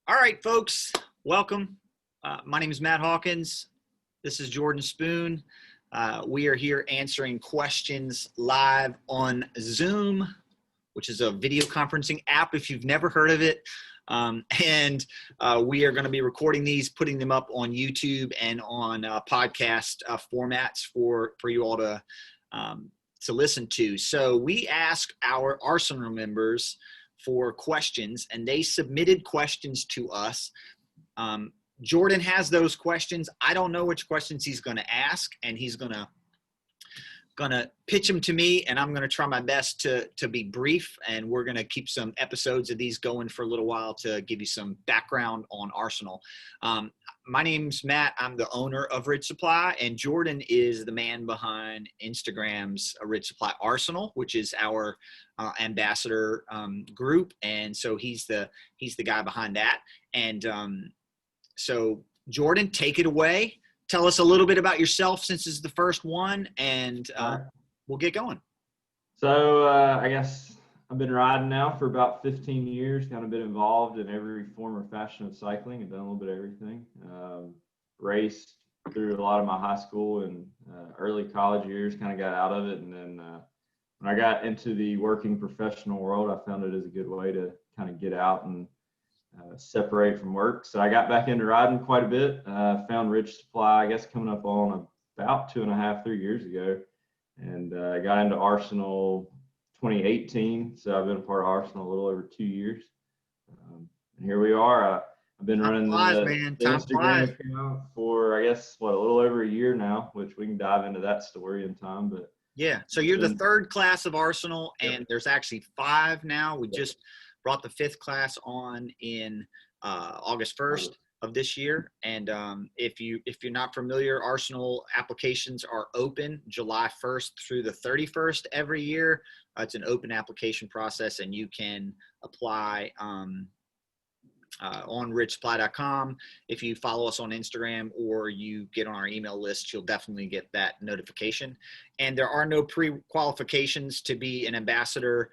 All right, folks, welcome. My name is Matt Hawkins. This is Jordan Spoon. We are here answering questions live on Zoom, which is a video conferencing app if you've never heard of it. We are going to be recording these, putting them up on YouTube and on podcast formats for you all to listen to. So we ask our Arsenal members for questions, and they submitted questions to us. Jordan has those questions. I don't know which questions he's going to ask, and he's going to pitch them to me, and I'm going to try my best to be brief, and we're going to keep some episodes of these going for a little while to give you some background on Arsenal. My name's Matt. I'm the owner of Ridge Supply, and Jordan is the man behind Instagram's Ridge Supply Arsenal, which is our ambassador group, and so he's the guy behind that. And so Jordan, take it away. Tell us a little bit about yourself since this is the first one, and we'll get going. So I guess I've been riding now for about 15 years, kind of been involved in every form or fashion of cycling and done a little bit of everything. Raced through a lot of my high school and early college years, kind of got out of it. And then when I got into the working professional world, I found it as a good way to kind of get out and separate from work. So I got back into riding quite a bit. Found Ridge Supply, I guess, coming up on about 3 years ago, and got into Arsenal 2018. So I've been a part of Arsenal a little over 2 years. And here we are. I've been running the Instagram account for, I guess, a little over a year now, which we can dive into that story in time. But yeah, so you're the third class of Arsenal, and there's actually 5 now. We just brought the 5th class on in August 1st of this year. And if you're not familiar, Arsenal applications are open July 1st through the 31st every year. It's an open application process, and you can apply on ridgesupply.com. If you follow us on Instagram or you get on our email list, you'll definitely get that notification. And there are no pre-qualifications to be an ambassador.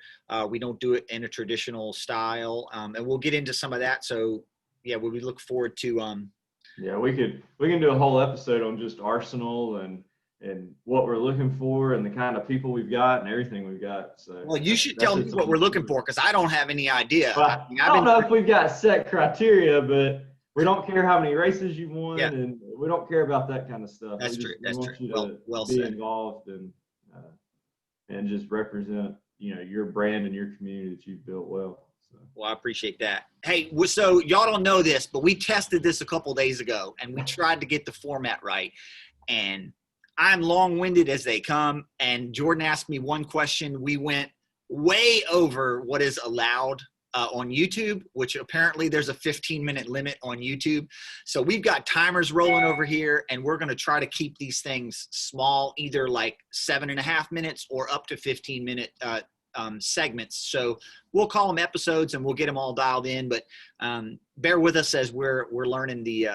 We don't do it in a traditional style, and we'll get into some of that. So yeah, we look forward to we can do a whole episode on just Arsenal and what we're looking for and the kind of people we've got and everything we've got. So well, you should tell me what we're looking for, because I don't have any idea. Well, I don't know if we've got set criteria, but we don't care how many races you won, and we don't care about that kind of stuff. That's true. We want you to be involved and just represent, your brand and your community that you've built well. So. Well, I appreciate that. Hey, so y'all don't know this, but we tested this a couple days ago, and we tried to get the format right. And I'm long-winded as they come, and Jordan asked me one question. We went way over what is allowed on YouTube, which apparently there's a 15-minute limit on YouTube. So we've got timers rolling over here, and we're going to try to keep these things small, either like 7.5 minutes or up to 15-minute segments. So we'll call them episodes, and we'll get them all dialed in. But bear with us as we're learning the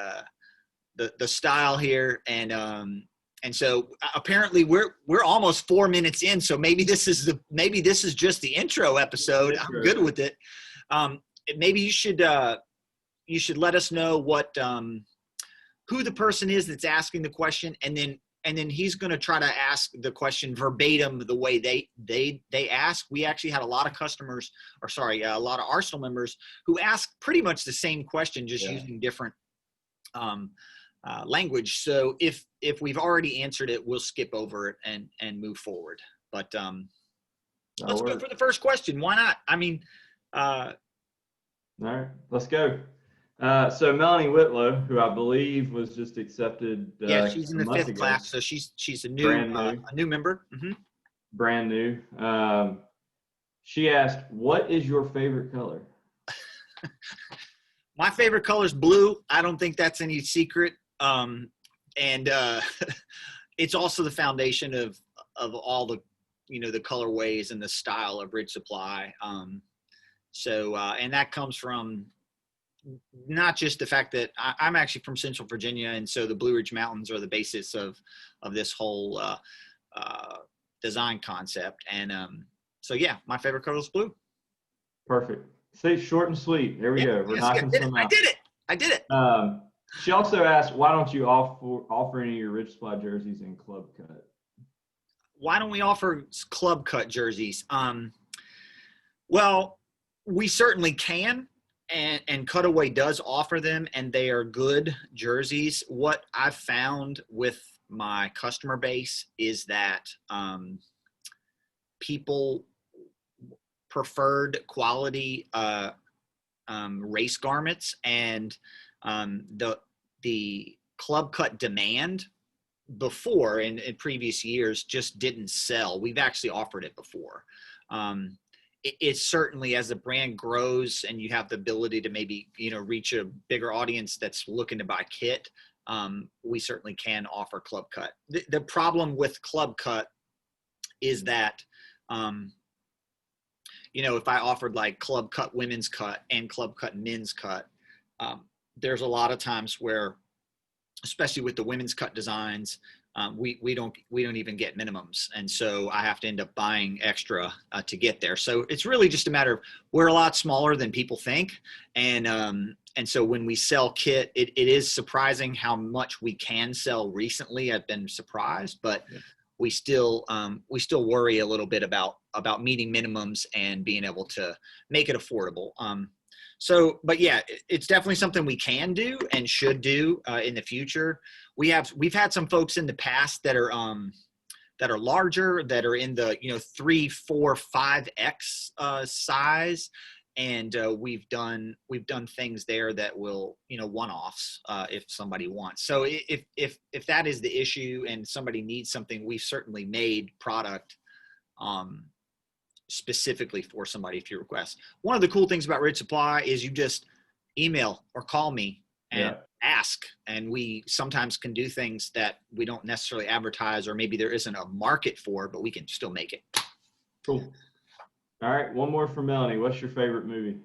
style here, and so apparently we're almost 4 minutes in. So maybe this is just the intro episode. I'm good with it. Maybe you should let us know what who the person is that's asking the question, and then he's going to try to ask the question verbatim the way they ask. We actually had a lot of a lot of Arsenal members who asked pretty much the same question, just using different language. So if we've already answered it, we'll skip over it and move forward. But let's go for the first question. Why not? I mean, all right, let's go. So Melanie Whitlow, who I believe was just accepted. She's in the 5th class, so she's a new member. Mm-hmm. Brand new. She asked, "What is your favorite color?" My favorite color is blue. I don't think that's any secret. It's also the foundation of all the, the colorways and the style of Ridge Supply. And that comes from not just the fact that I'm actually from Central Virginia, and so the Blue Ridge Mountains are the basis of this whole design concept. And so yeah, my favorite color is blue. Perfect. Say short and sweet. There we Yeah, go. We're yes, I knocking did it. some I out. did it. I did it. She also asked, why don't you offer any of your Rich Supply jerseys in club cut? Why don't we offer club cut jerseys? Well, we certainly can, and Cutaway does offer them, and they are good jerseys. What I've found with my customer base is that people preferred quality race garments, and the club cut demand before in previous years just didn't sell. We've actually offered it before. It's certainly, as the brand grows and you have the ability to maybe reach a bigger audience that's looking to buy kit, we certainly can offer club cut. The problem with club cut is that if I offered like club cut women's cut and club cut men's cut, there's a lot of times where, especially with the women's cut designs, we don't even get minimums, and so I have to end up buying extra to get there. So it's really just a matter of, we're a lot smaller than people think, and so when we sell kit, it is surprising how much we can sell recently. I've been surprised, but we still worry a little bit about meeting minimums and being able to make it affordable. But yeah, it's definitely something we can do and should do in the future. We've had some folks in the past that are larger, that are in the 3, 4, 5x size, and we've done things there that will one-offs if somebody wants. So if that is the issue and somebody needs something, we've certainly made product specifically for somebody if you request. One of the cool things about Rich Supply is you just email or call me and ask, and we sometimes can do things that we don't necessarily advertise, or maybe there isn't a market for, but we can still make it. Cool. All right, one more for Melanie. What's your favorite movie?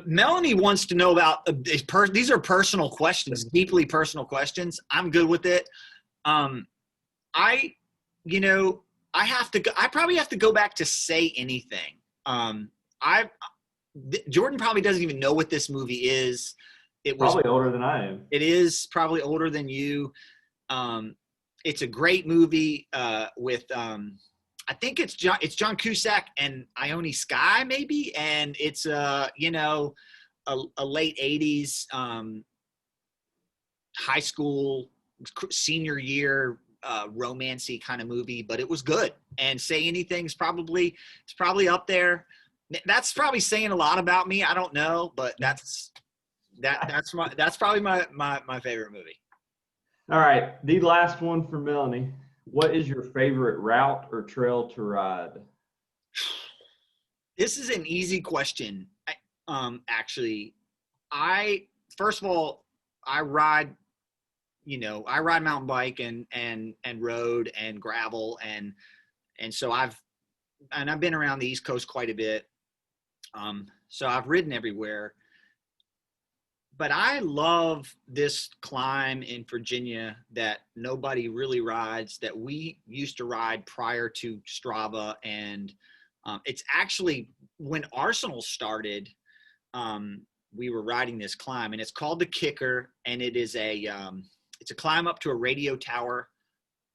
Melanie wants to know about these are personal questions, deeply personal questions. I'm good with it. I probably have to go back to Say Anything. Jordan probably doesn't even know what this movie is. It was probably older than I am. It is probably older than you. It's a great movie with I think it's John Cusack and Ione Skye maybe, and it's a late 80s high school senior year romancy kind of movie, but it was good. And Say Anything is probably up there. That's probably saying a lot about me. I don't know, but that's probably my favorite movie. All right, the last one for Melanie. What is your favorite route or trail to ride? This is an easy question. Actually, first of all, I ride mountain bike and road and gravel, and so I've been around the East Coast quite a bit. So I've ridden everywhere. But I love this climb in Virginia that nobody really rides, that we used to ride prior to Strava. And it's actually, when Arsenal started, we were riding this climb, and it's called the Kicker. And it is it's a climb up to a radio tower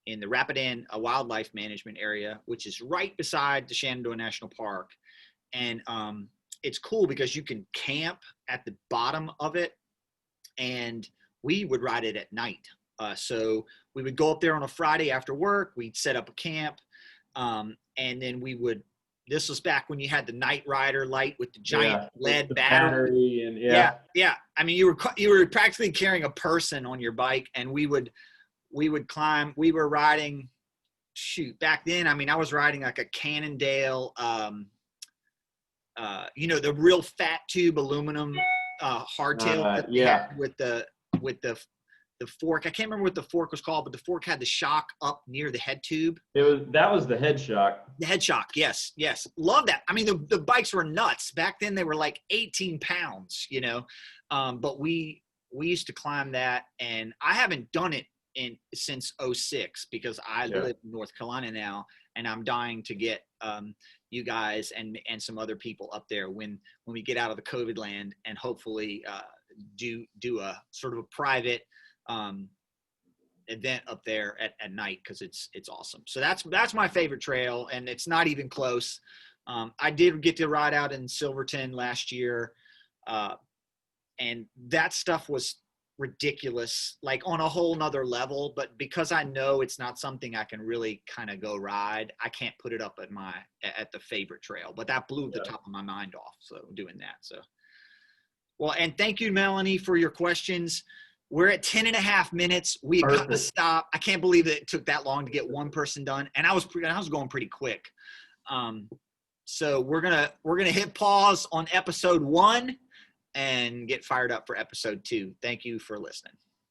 in the Rapidan Wildlife Management Area, which is right beside the Shenandoah National Park. And it's cool because you can camp at the bottom of it, and we would ride it at night. So we would go up there on a Friday after work, we'd set up a camp, and then this was back when you had the Night Rider light with the giant lead battery. And yeah. I mean, you were practically carrying a person on your bike, and we would climb. We were riding, back then, I mean, I was riding like a Cannondale, the real fat tube aluminum hardtail with the fork. I can't remember what the fork was called, but the fork had the shock up near the head tube. That was the head shock. The head shock, yes. Love that. I mean, the bikes were nuts. Back then they were like 18 pounds, but we used to climb that, and I haven't done it since 2006 because I live in North Carolina now, and I'm dying to get you guys and some other people up there when we get out of the COVID land, and hopefully do a sort of a private event up there at night, because it's awesome. So that's my favorite trail, and it's not even close. I did get to ride out in Silverton last year, and that stuff was ridiculous, like on a whole nother level. But because I know it's not something I can really kind of go ride, I can't put it up at the favorite trail. But that blew the top of my mind off, so doing that. So, well, and thank you, Melanie, for your questions. We're at 10 and a half minutes. We got to stop. I can't believe it took that long to get one person done, and I was going pretty quick. So we're gonna hit pause on episode 1 and get fired up for episode 2. Thank you for listening.